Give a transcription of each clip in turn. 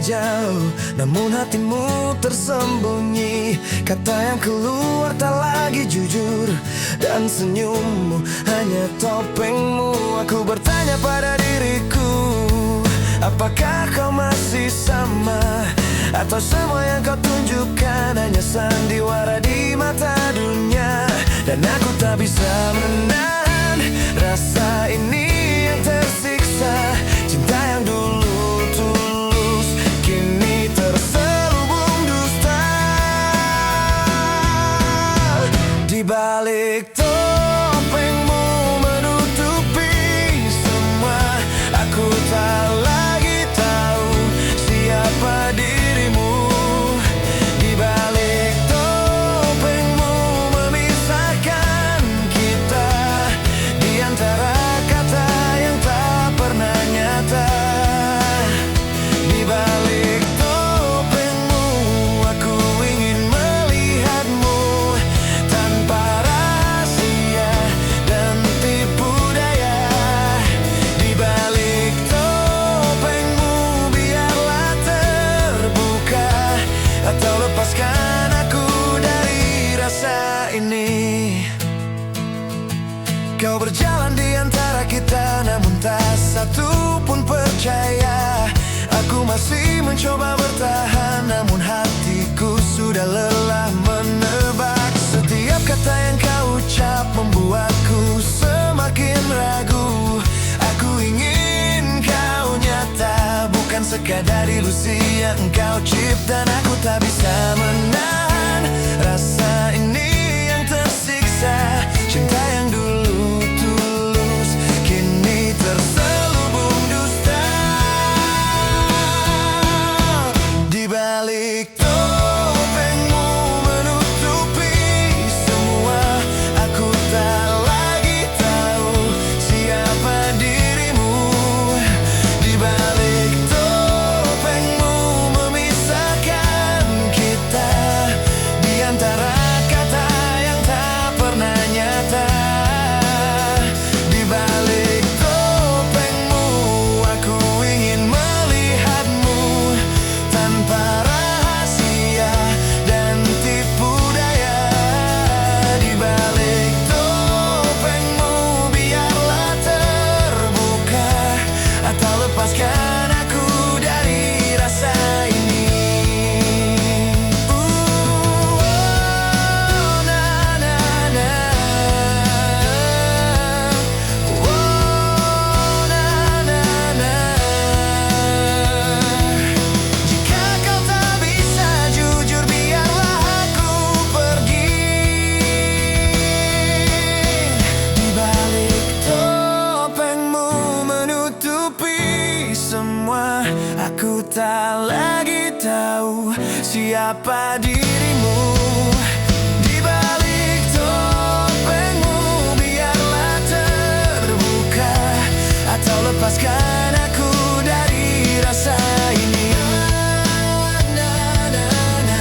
jauh, namun hatimu tersembunyi. Kata yang keluar tak lagi jujur, dan senyummu hanya topengmu. Aku bertanya pada diriku, apakah kau masih sama? Atau semua yang kau tunjukkan hanya sandiwara di mata dunia? Dan aku tak bisa menahan rasa ini yang tersiksa. Cinta yang dulu tulus kini terselubung dusta. Di balik topengmu menutupi semua, aku tak lagi tahu siapa dirimu. Di balik topengmu memisahkan kita, di antara kata yang tak pernah nyata. Di balik topengmu aku ingin melihatmu tanpa rahasia dan tipu daya. Di balik topengmu biarlah terbuka, atau lepaskan aku dari rasa ini. Kau berjalan di antara kita, namun tak satu pun percaya. Aku masih mencoba bertahan, namun hatiku sudah lelah menebak. Setiap kata yang kau ucap membuatku semakin ragu. Aku ingin kau nyata, bukan sekadar ilusi yang kau cipta. Dan aku tak bisa menahan rasa ini yang tersiksa. Cinta yang dulu tulus kini terselubung dusta. Di balik topengmu menutupi semua, aku tak lagi tahu siapa dirimu. Di balik topengmu memisahkan kita, di antara kata yang tak pernah nyata. Di balik topengmu aku ingin melihatmu tanpa rahasia dan tipu daya. Di balik topengmu biarlah terbuka, atau lepaskan aku dari rasa ini. Oh, na na na. Oh, na na na. Jika kau tak bisa jujur, biarlah aku pergi. Di balik topengmu menutupi semua, aku tak lagi tahu siapa dirimu. Di balik topengmu biarlah terbuka, atau lepaskan aku dari rasa ini. Na, na, na.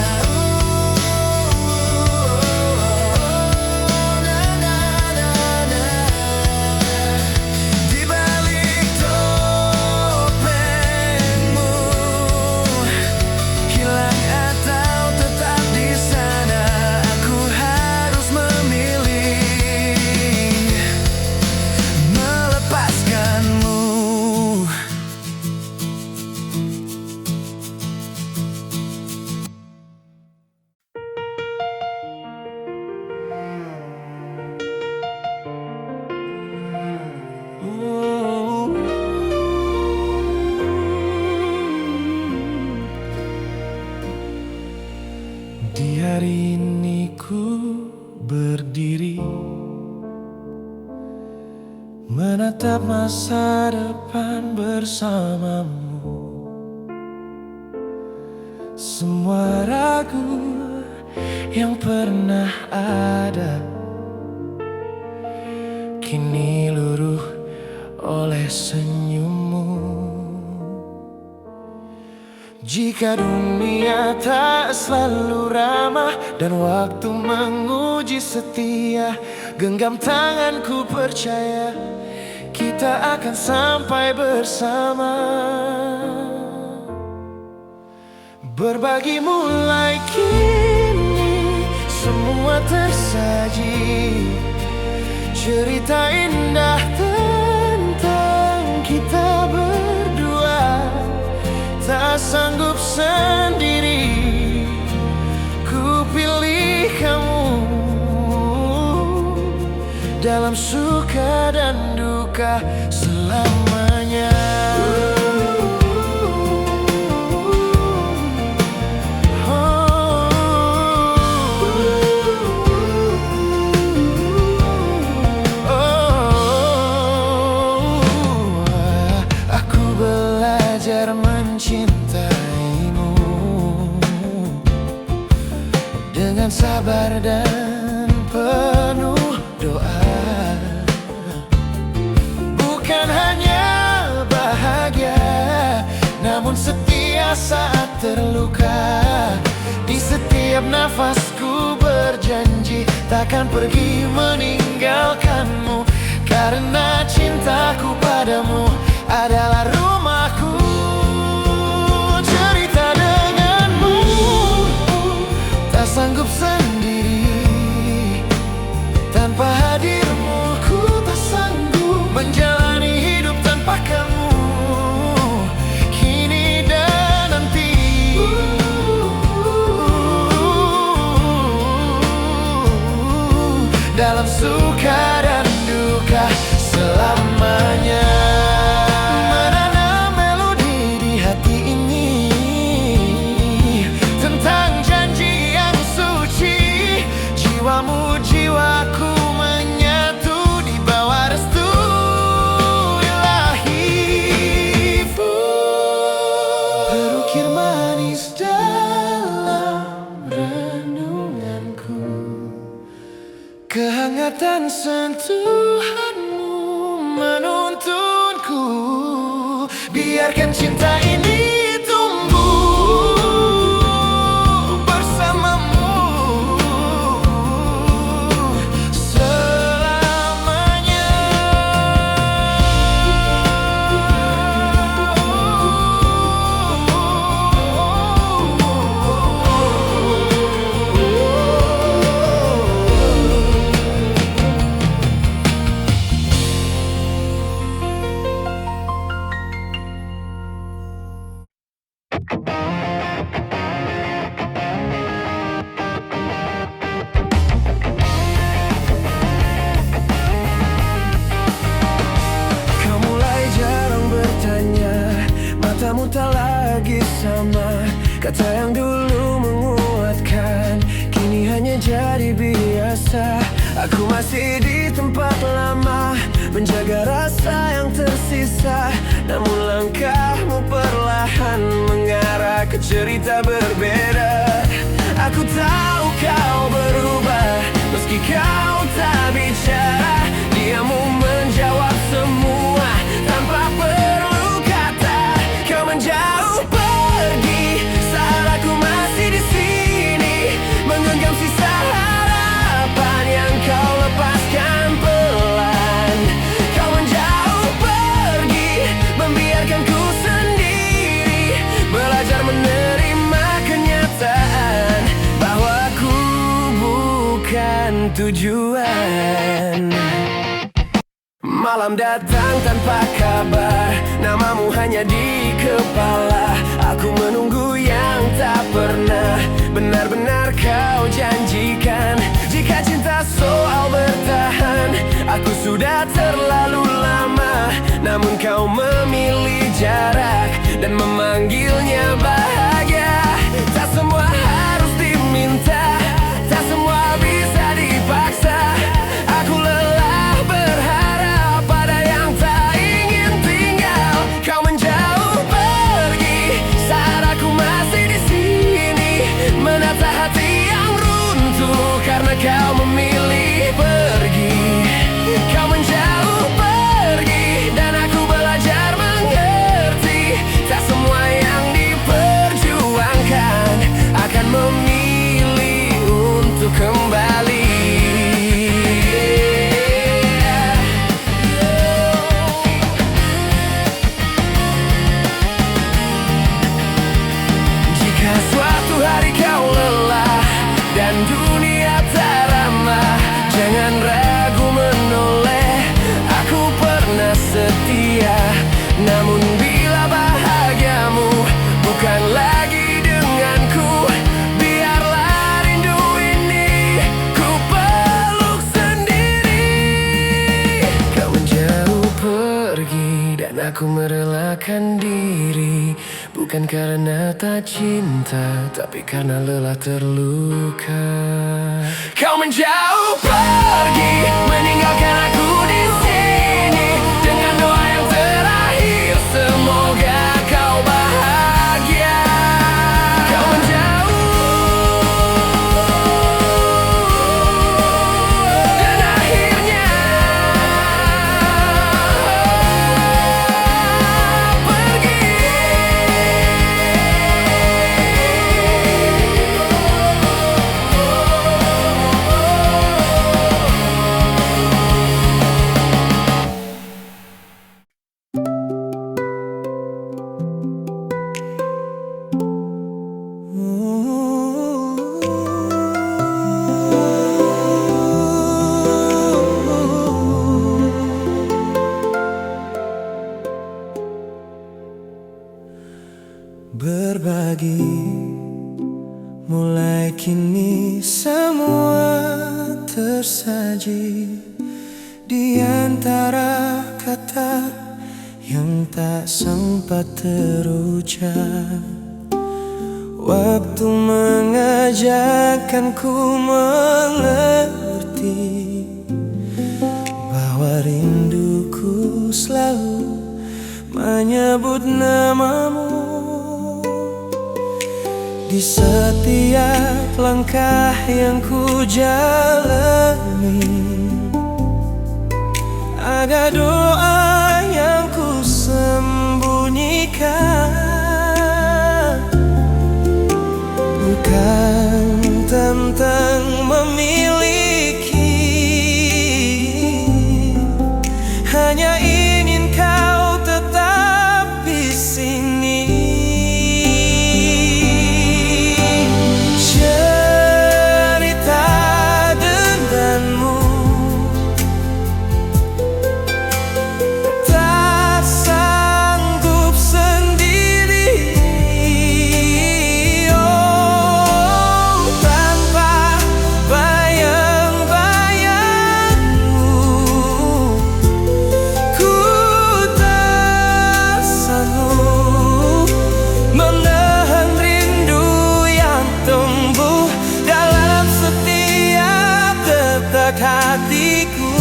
Na, na, na, na. Di balik topengmu, hilang atau tetap di sana, aku harus memilih melepaskanmu. Di hari ini ku berdiri, menatap masa depan bersamamu. Semua ragu yang pernah ada kini luruh oleh senyummu. Jika dunia tak selalu ramah dan waktu menguji setia, genggam tanganku percaya kita akan sampai bersama. Berbagi mulai kini semua tersaji, cerita indah tentang kita berdua. Tak sanggup sendiri, ku pilih kamu dalam suka dan duka selamanya. Mencintaimu dengan sabar dan penuh doa. Bukan hanya bahagia, namun setia saat terluka. Di setiap nafasku berjanji takkan pergi meninggalkanmu, karena cintaku padamu adalah rumahku. Sanggup sendiri, tanpa hadirmu ku tak sanggup menjalani hidup tanpa kamu, kini dan nanti. Dalam suka dan duka selamanya. Menanam melodi di hati ini tentang janji yang suci, jiwamu jiwaku menyatu di bawah restu ilahi. Terukir manis dalam renunganku, kehangatan sentuhanmu menuntunku. Biarkan cinta ini tumbuh bersamamu selamanya. Kau mulai jarang bertanya, matamu tak lagi sama. Kata yang dulu menguatkan kini hanya jadi biasa. Aku masih di tempat lama, menjaga rasa yang tersisa. Namun langkahmu perlahan mengarah ke cerita berbeda. Aku tahu kau berubah, meski kau tak bicara. Diamu menjawab semua tanpa perlu kata. Kau menjauh pergi saat aku masih di sini, menggenggam sisa harapan yang kau lepaskan pelan. Kau menjauh pergi, membiarkanku sendiri, belajar menerima kenyataan bahwa aku bukan tujuan. Malam datang tanpa kabar, namamu hanya di kepala. Aku menunggu yang tak pernah benar-benar kau janjikan. Jika cinta soal bertahan, aku sudah terlalu lama. Namun kau memilih jarak dan memanggilnya bahagia. Tak semua harus diminta, tak semua bisa dipaksa. Aku lelah berharap pada yang tak ingin tinggal. Kau menjauh pergi saat aku masih di sini, menata hati yang runtuh karena kau memilih pergi. Kau menjauh pergi dan aku belajar mengerti, tak semua yang diperlukan dia. Namun bila bahagiamu bukan lagi denganku, biarlah rindu ini ku peluk sendiri. Kau menjauh pergi dan aku merelakan diri, bukan karena tak cinta, tapi karena lelah terluka. Kau menjauh pergi, meninggalkan aku di sini dengan doa yang terakhir, semoga kau bahagia. Kau menjauh dan akhirnya pergi. Berbagi mulai kini semua tersaji di antara kata yang tak sempat terucap. Waktu mengajarkanku mengerti bahwa rinduku selalu menyebut namamu di setiap langkah yang ku jalani. Ada doa yang ku sembunyikan, bukan tentang memiliki, hanya ingin kau tetap di sini. Hatiku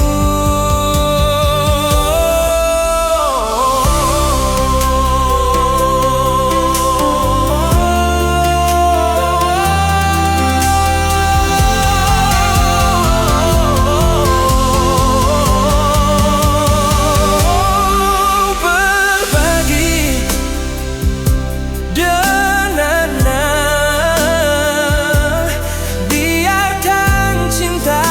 berbagi dengannya, biarkan cinta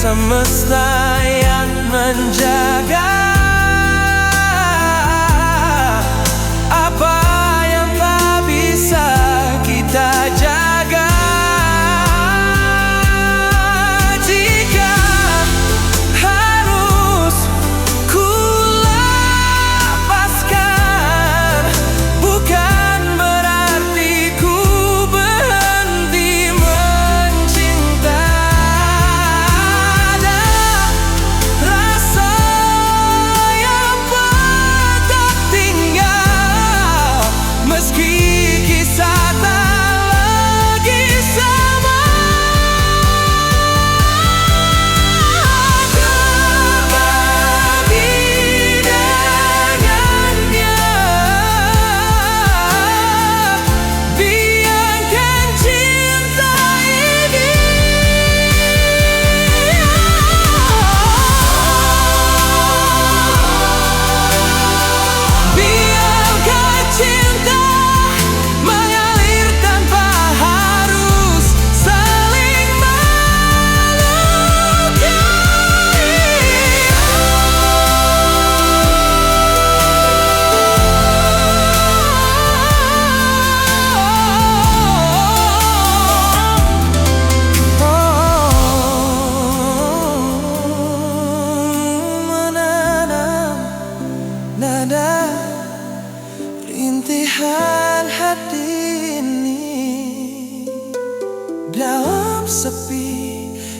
semesta yang menjaga apa yang tak bisa kita jaga. Jika harus ku lepaskan, bukan berarti ku berhenti mencinta. Rasa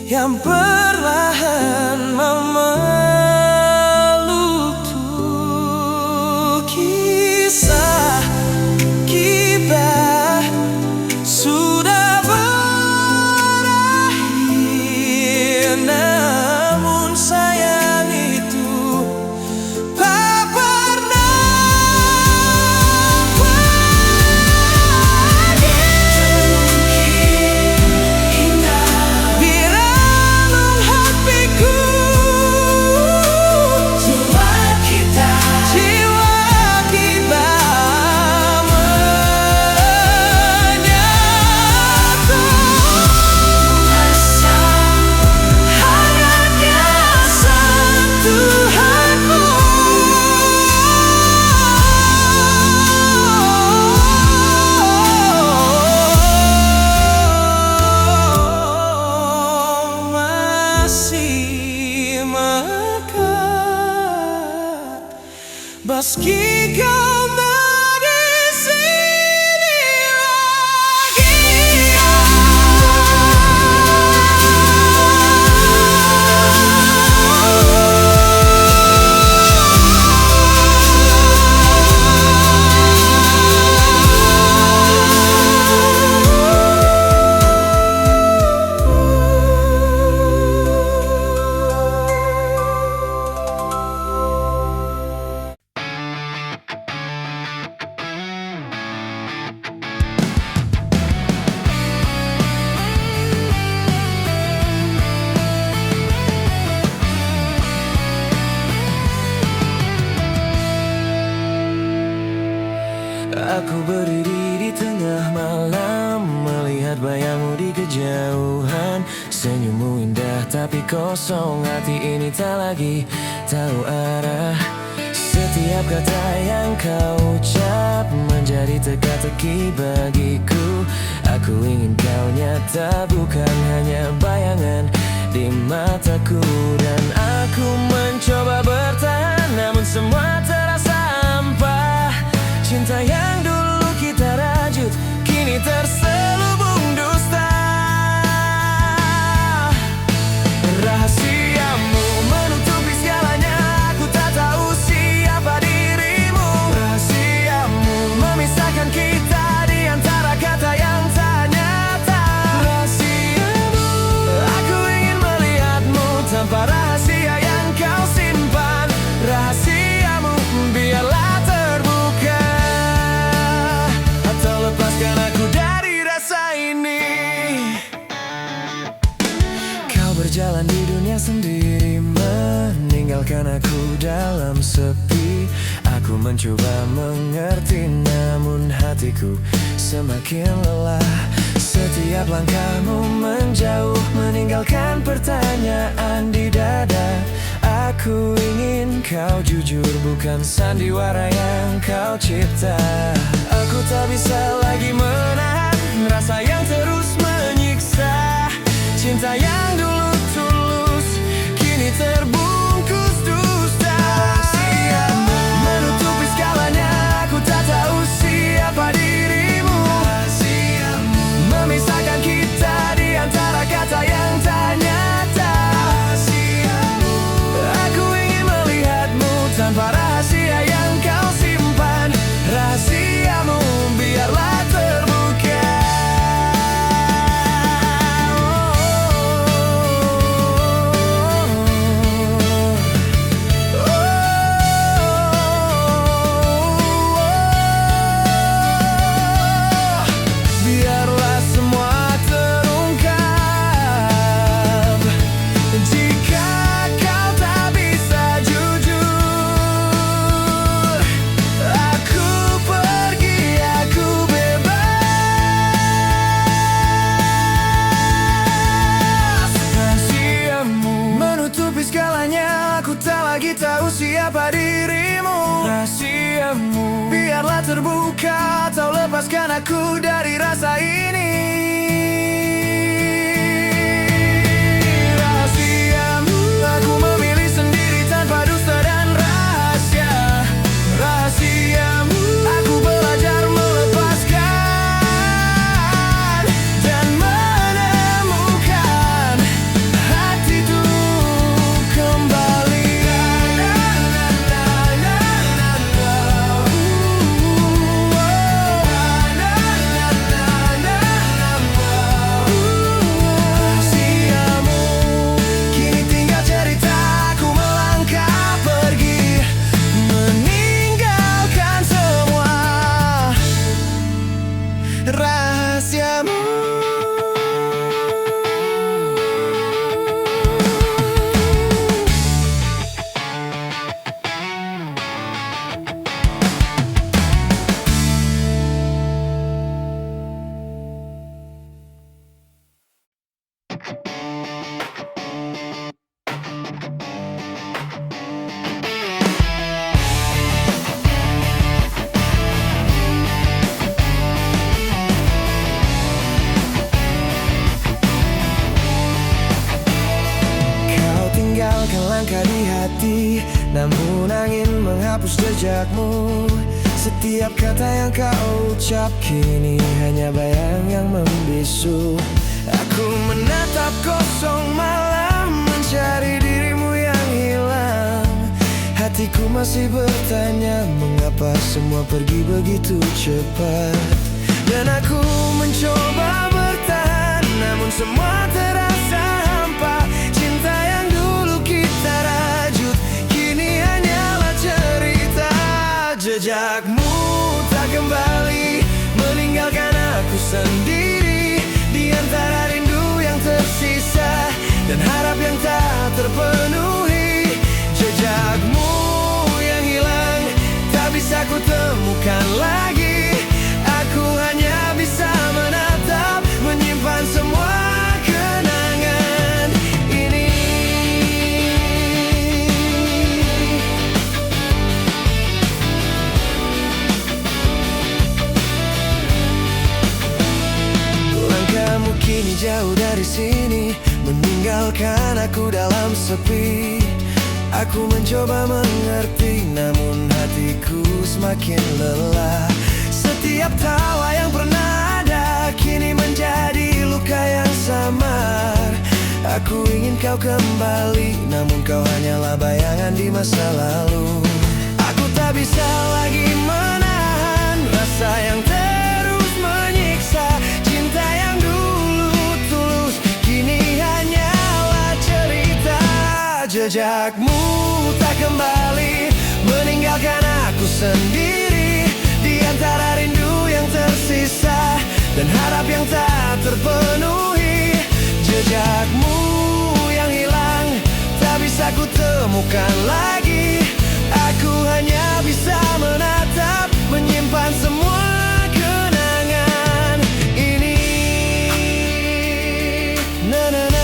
yang perlahan memeluk tuh. Kisah kita sudah berakhir, namun sayang itu tak pernah pergi. Di relung hatiku, jiwa kita menyatu. Rasa hangatnya sentuhanmu. Masih melekat meski kau tak di sini lagi. Aku berdiri di tengah malam, melihat bayangmu di kejauhan. Senyummu indah tapi kosong, hati ini tak lagi tahu arah. Setiap kata yang kau ucap menjadi teka-teki bagiku. Aku ingin kau nyata, bukan hanya bayangan di mataku. Dan aku mencoba bertahan, namun semua terasa hampa. Cinta yang dulu kita rajut kini terselubung dusta. Rahasiamu menutupi segalanya, aku tak tahu siapa dirimu. Rahasiamu memisahkan kita di antara kata yang tak nyata. Rahasiamu, aku ingin melihatmu tanpa rahasia yang kau simpan. Rahasiamu biarlah terbuka, atau lepaskan aku dari rasa ini. Kau berjalan di dunia sendiri, meninggalkan aku dalam sepi. Aku mencoba mengerti, namun hatiku semakin lelah. Setiap langkahmu menjauh, meninggalkan pertanyaan di dada. Aku ingin kau jujur, bukan sandiwara yang kau cipta. Aku tak bisa lagi menahan rasa yang terus menyiksa. Cinta yang dulu tulus kini terbungkus dusta. Rahasiamu menutupi segalanya, aku tak tahu siapa dirimu. Rahasiamu memisahkan kita di antara kata yang tak nyata. Rahasiamu, aku ingin melihatmu tanpa rahasia yang kau simpan. Rahasiamu biarlah terbuka. Biarlah semua terungkap. Jika kau tak bisa jujur, aku pergi, aku bebas. Rahasiamu menutupi segalanya, aku tak lagi tahu siapa dirimu. Rahasiamu biarlah terbuka, atau lepaskan aku dari rasa ini. Rahasiamu, aku memilih sendiri tanpa dusta dan rahasia. Rahasiamu, aku belajar melepaskan dan menemukan melangkah di hati, namun angin menghapus jejakmu. Setiap kata yang kau ucap kini hanya bayang yang membisu. Aku menatap kosong malam, mencari dirimu yang hilang. Hatiku masih bertanya, mengapa semua pergi begitu cepat. Dan aku mencoba bertahan, namun semua terasa hampa. Cinta yang dulu kita rajut, kini hanyalah cerita. Jejakmu tak kembali, meninggalkan aku sendiri di antara rindu yang tersisa dan harap yang tak terpenuhi. Jejakmu yang hilang, tak bisa ku temukan lagi. Aku hanya bisa menatap, menyimpan semua kenangan ini. Langkahmu kini jauh dari sini, meninggalkan aku dalam sepi. Aku mencoba mengerti, namun hatiku semakin lelah. Setiap tawa yang pernah ada kini menjadi luka yang samar. Aku ingin kau kembali, namun kau hanyalah bayangan di masa lalu. Aku tak bisa lagi menahan rasa yang terus menyiksa. Cinta yang dulu tulus kini hanyalah cerita. Jejakmu tak kembali, meninggalkan aku sendiri di antara rindu yang tersisa dan harap yang tak terpenuhi. Jejakmu yang hilang, tak bisa ku temukan lagi. Aku hanya bisa menatap, menyimpan semua kenangan ini. Na na na.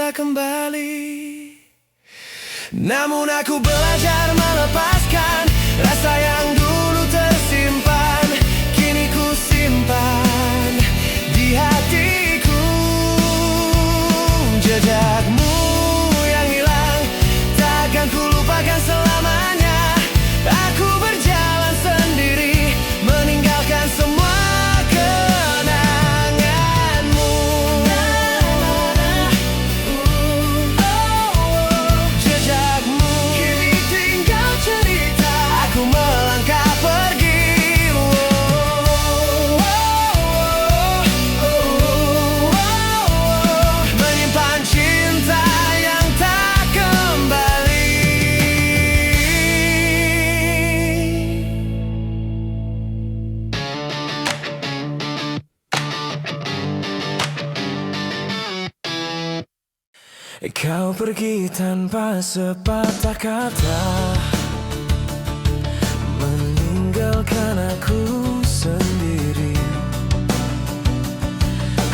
Kembali, namun aku belajar melepaskan rasa yang dulu tersimpan. Kini ku simpan di hatiku. Jejakmu yang hilang, takkan ku lupakan selamanya. Aku berjalan sendiri, meninggalkan semua kau pergi tanpa sepatah kata, meninggalkan aku sendiri.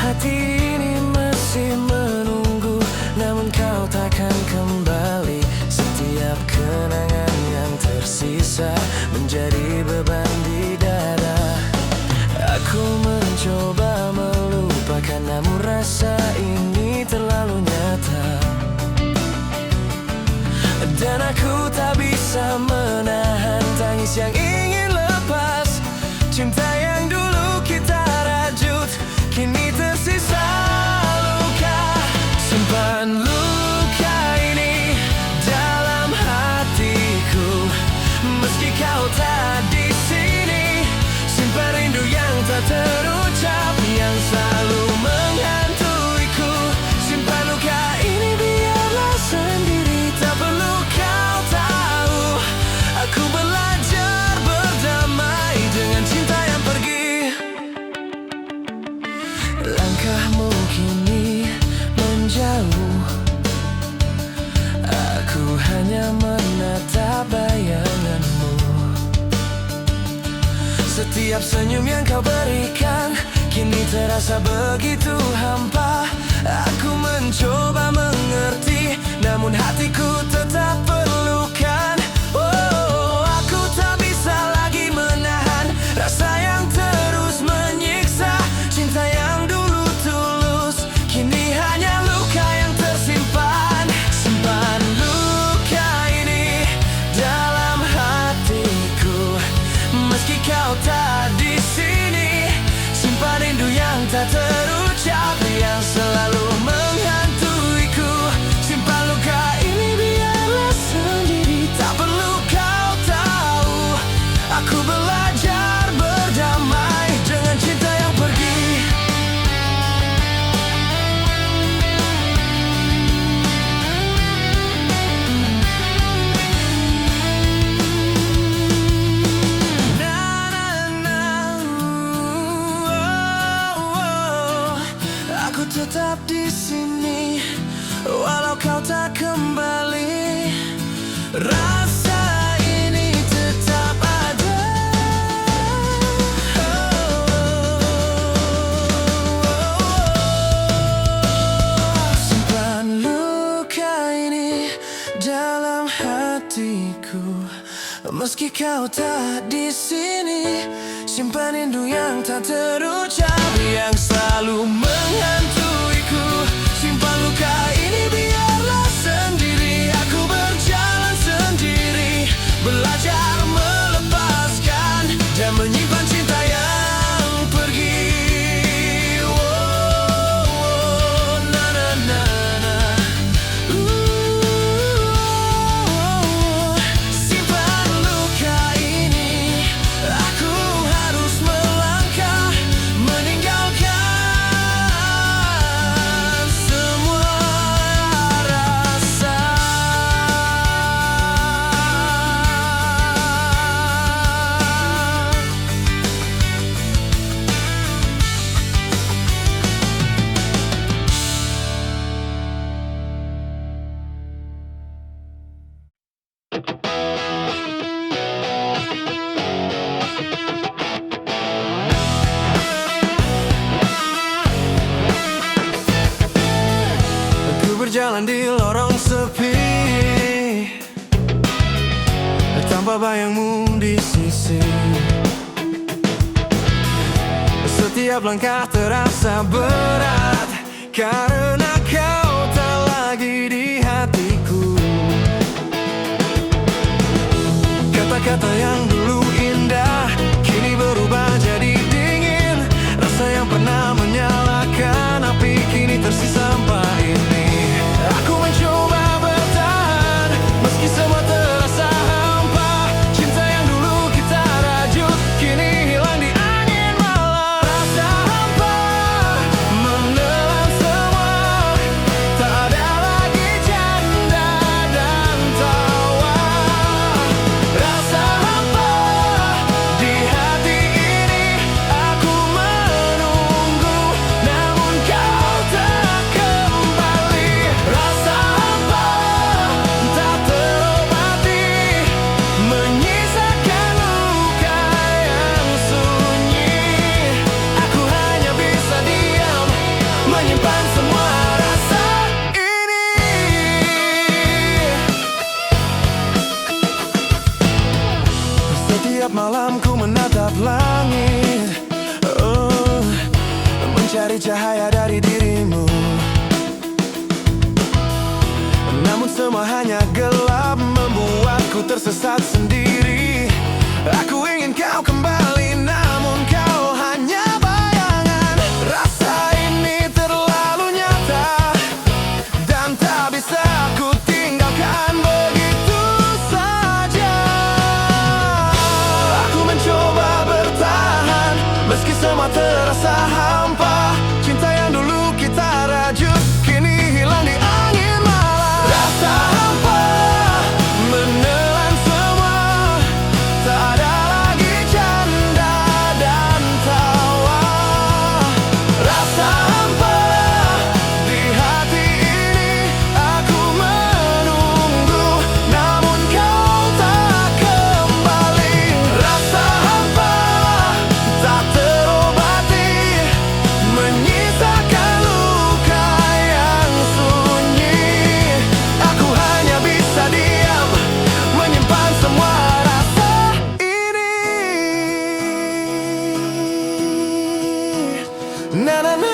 Hati ini masih menunggu, namun kau takkan kembali. Setiap kenangan yang tersisa menjadi beban di dada. Aku mencoba melupakan, namun rasa ini terlalu nyata. Dan aku tak bisa menahan tangis yang ingin lepas. Cinta yang dulu kita rajut kini tersisa luka. Simpan luka ini dalam hatiku, meski kau tak di sini. Simpan rindu yang tak terucap, yang selalu menghantuiku. Simpan luka ini biarlah sendiri, tak perlu kau tahu. Aku belajar berdamai dengan cinta yang pergi. Langkahmu kini menjauh, aku hanya menatap bayanganmu. Setiap senyum yang kau berikan kini terasa begitu hampa. Aku mencoba mengerti, namun hatiku tetap perlukan. Oh, aku tak bisa lagi menahan rasa yang terus menyiksa. Cinta yang dulu tulus kini hanya luka yang tersimpan. Simpan luka ini dalam hatiku, meski kau tak di sini. Simpan rindu yang tak terucap yang selalu menghantuiku. Simpan luka ini biarlah sendiri, tak perlu kau tahu. Aku belajar berdamai dengan cinta yang pergi. Aku tetap di sini walau kau tak kembali. Rasa ini tetap ada. Simpan luka ini dalam hatiku, meski kau tak di sini. Simpan rindu yang tak terucap yang selalu menghantuiku. Simpan luka ini biarlah sendiri. Aku berjalan sendiri, belajar melepaskan dan menyimpan cinta yang pergi. Oh, na na na na. Simpan luka ini. Aku harus melangkah, meninggalkan semua rasa. Aku berjalan di lorong sepi tanpa bayangmu di sisi. Setiap langkah terasa berat karena kau tak lagi di hatiku. Kata-kata yang dulu indah kini berubah jadi dingin. Rasa yang pernah menyalakan api kini tersisa sampah ini. Aku mencoba bertahan meski semua terasa hampa. Cinta yang dulu kita rajut kini hilang di angin malam. Rasa hampa menelan semua, tak ada lagi canda dan tawa. Rasa hampa di hati ini. Aku menunggu namun kau tak kembali. Rasa hampa tak terobati, menyisakan luka yang sunyi. Aku hanya bisa diam, menyimpan semua rasa ini. Setiap malam ku menatap langit, oh, mencari cahaya dari dirimu. Namun semua hanya gelap, membuatku tersesat sendiri. Aku ingin kau kembali, namun kau hanya bayangan. Rasa ini terlalu nyata dan tak bisa aku tinggalkan begitu saja. Aku mencoba bertahan meski semua terasa hampa. Cinta yang dulu kita rajut kini hilang di angin malam. Rasa hampa menelan semua, tak ada lagi canda Na na na.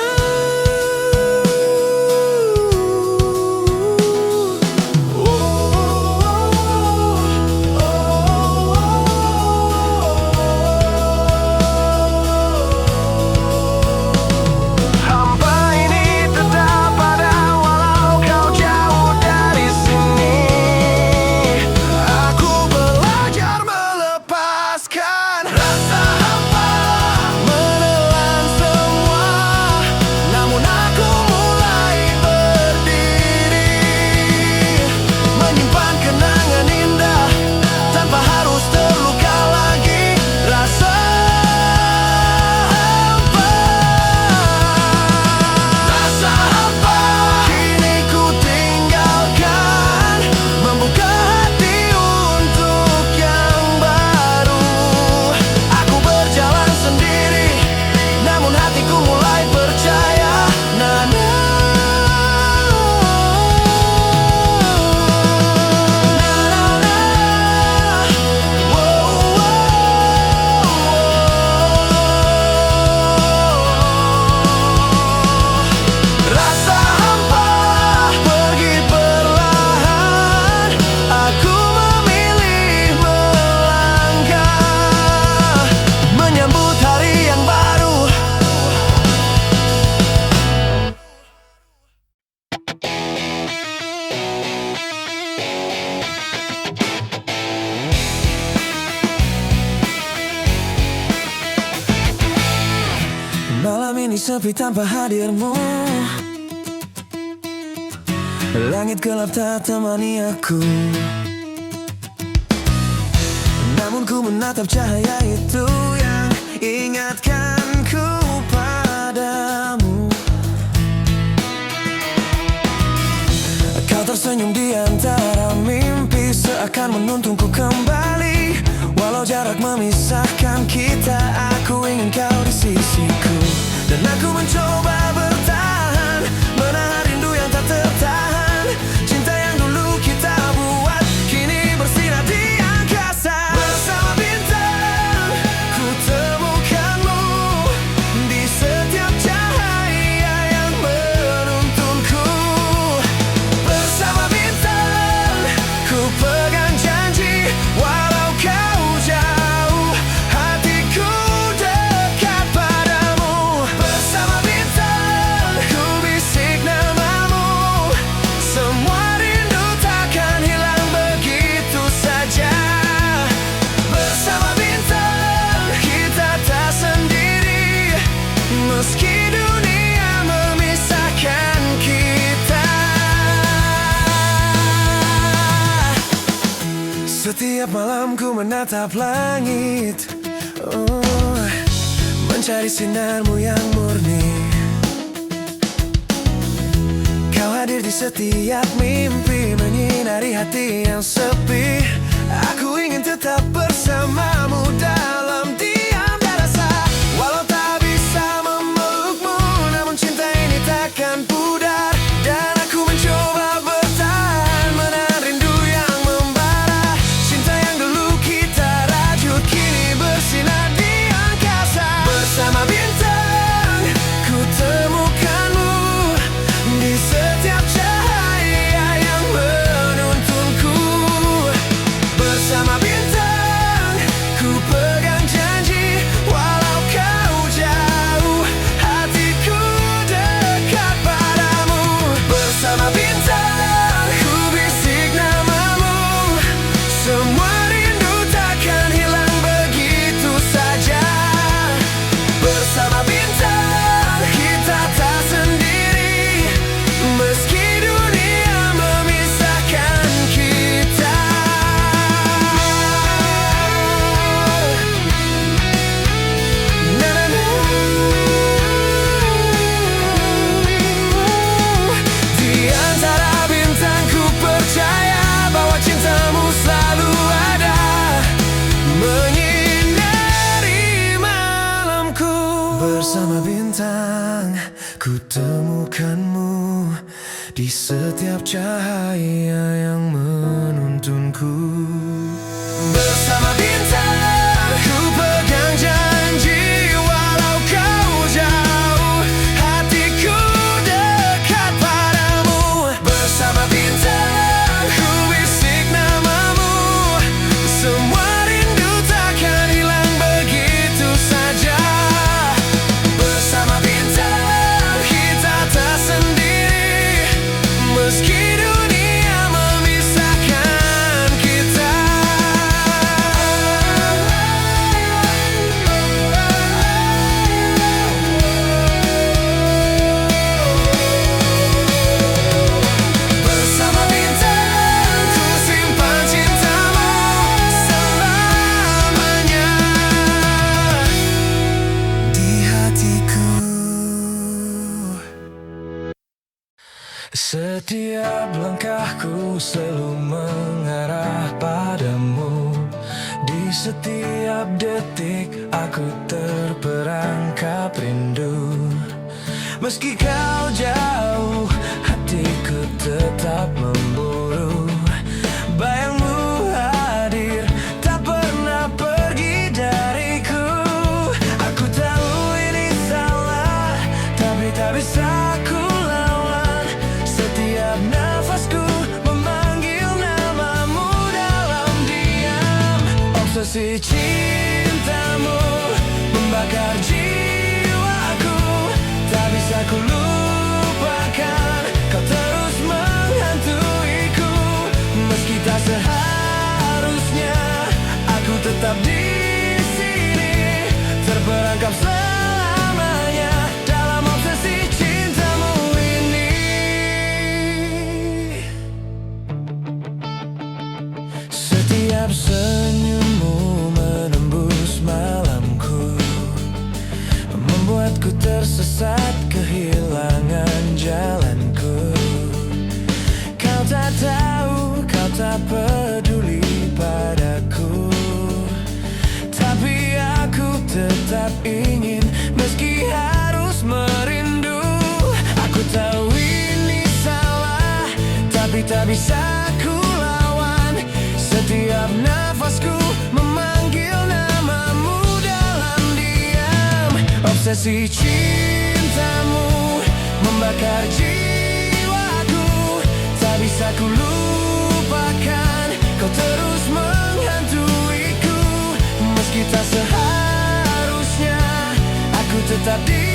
Malam ini sepi tanpa hadirmu. Langit gelap tak temani aku. Namun ku menatap cahaya itu yang ingatkanku padamu. Kau tersenyum di antara mimpi, seakan menuntunku kembali. Walau jarak memisahkan kita, aku ingin kau di sisiku. Dan aku mencoba bertahan, menahan rindu yang tak tertahan. Cinta yang dulu kita buat, kini bersinar di angkasa. Bersama bintang, ku temukanmu di setiap cahaya yang menuntunku. Bersama bintang, ku pegang janji, walau kau jauh, hatiku dekat padamu. Bersama bintang, ku bisik namamu. Semua rindu takkan hilang begitu saja. Bersama bintang, kita tak sendiri, meski dunia memisahkan kita. Setiap malam ku menatap langit, mencari sinarmu yang murni. Kau hadir di setiap mimpi, menyinari hati yang sepi. Aku ingin tetap bersamamu dalam diam dan rasa. Walau tak bisa memelukmu, namun cinta ini takkan pudar. Dan aku mencoba bertahan, menahan rindu yang membara. Cinta yang dulu kita rajut, kini bersinar di angkasa. Bersama bintang, ku temukanmu di setiap cahaya yang menuntunku. Bersama bintang, ku pegang janji, walau kau jauh, hatiku dekat padamu. Bersama bintang, ku bisik namamu. Semua rindu takkan hilang begitu saja. Bersama bintang, kita tak sendiri, meski dunia memisahkan kita. Na na na. Di antara bintang ku percaya bahwa cintamu selalu ada, menyinari malamku. Bersama bintang, ku temukanmu di setiap cahaya yang menuntunku. Bersama bintang, ku pegang janji, walau kau jauh, Setiap langkahku selalu mengarah padamu. Di setiap detik aku terperangkap rindu. Meski kau jauh, hatiku tetap memburu. Bayangmu hadir, tak pernah pergi dariku. Aku tahu ini salah, tapi tak bisa ku lawan. Setiap nafasku memanggil namamu dalam diam. Obsesi cintamu membakar jiwaku. Tak bisa ku lupakan, kau terus menghantuiku. Meski tak seharusnya, aku tetap di sini, terperangkap selamanya dalam obsesi cintamu ini. Setiap senyummu menembus malamku, membuatku tersesat, kehilangan jalanku. Kau tak tahu, kau tak peduli padaku, tapi aku tetap ingin, meski harus merindu. Aku tahu ini salah, tapi tak bisa ku lawan. Setiap nafasku memanggil namamu dalam diam. Obsesi cintamu membakar jiwaku. Tak bisa ku lupakan, kau terus menghantuiku. Meski tak seharusnya, aku tetap di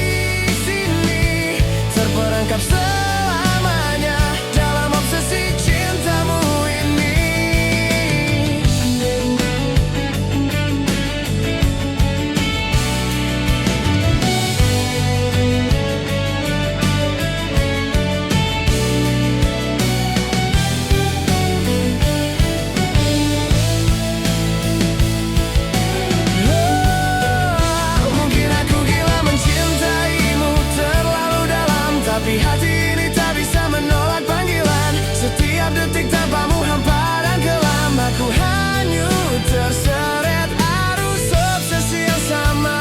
sini, terperangkap selamanya dalam obsesi cintamu ini. Mungkin aku gila mencintaimu terlalu dalam, tapi hati ini tak bisa menolak panggilan. Setiap detik tanpamu hampa dan kelam. Aku hanyut terseret arus obsesi yang sama.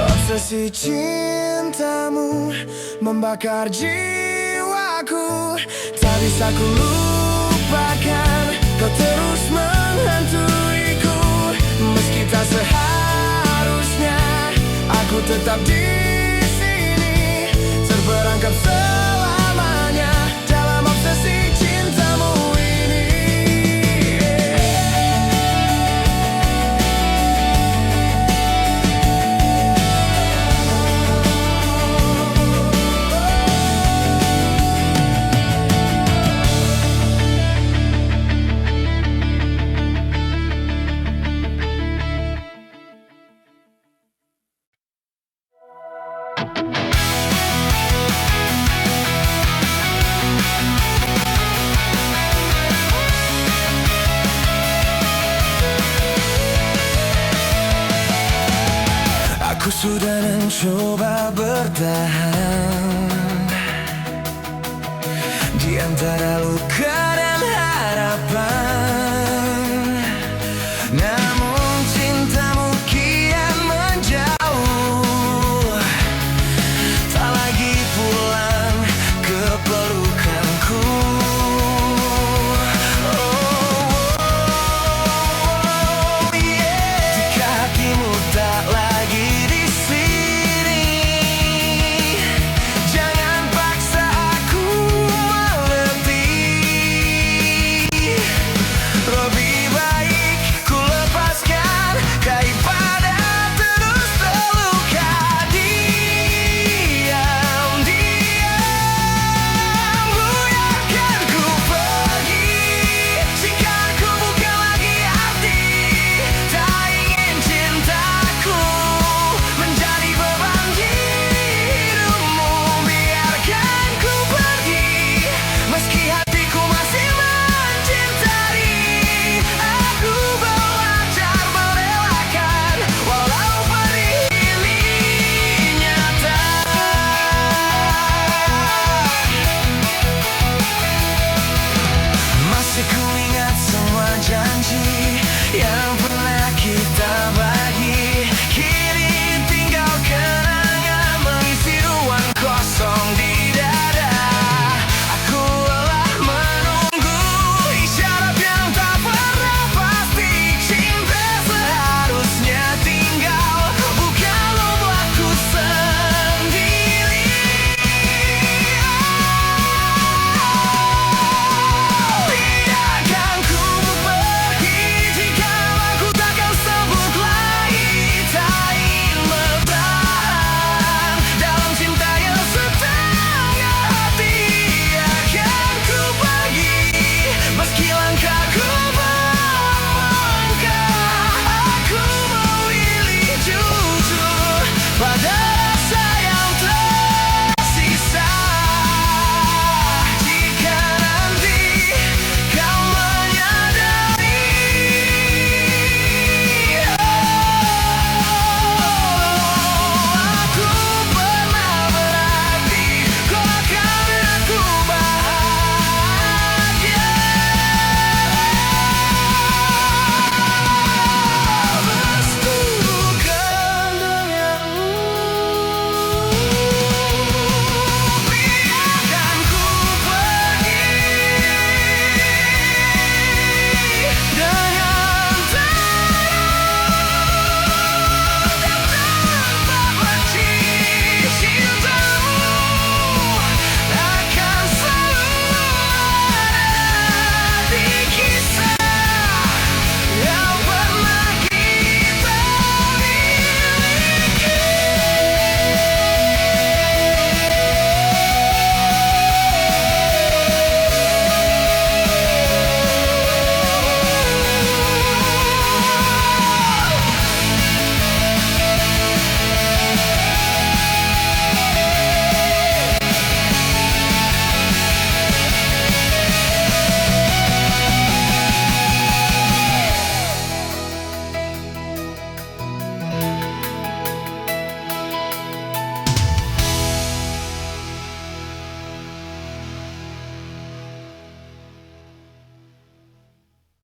Obsesi cintamu membakar jiwaku. Tak bisa ku lupakan, kau terus menghantuiku. Meski tak seharusnya, aku tetap di sini, terperangkap selamanya dalam obsesi cintamu ini. Aku sudah mencoba bertahan di antara luka dan harapan.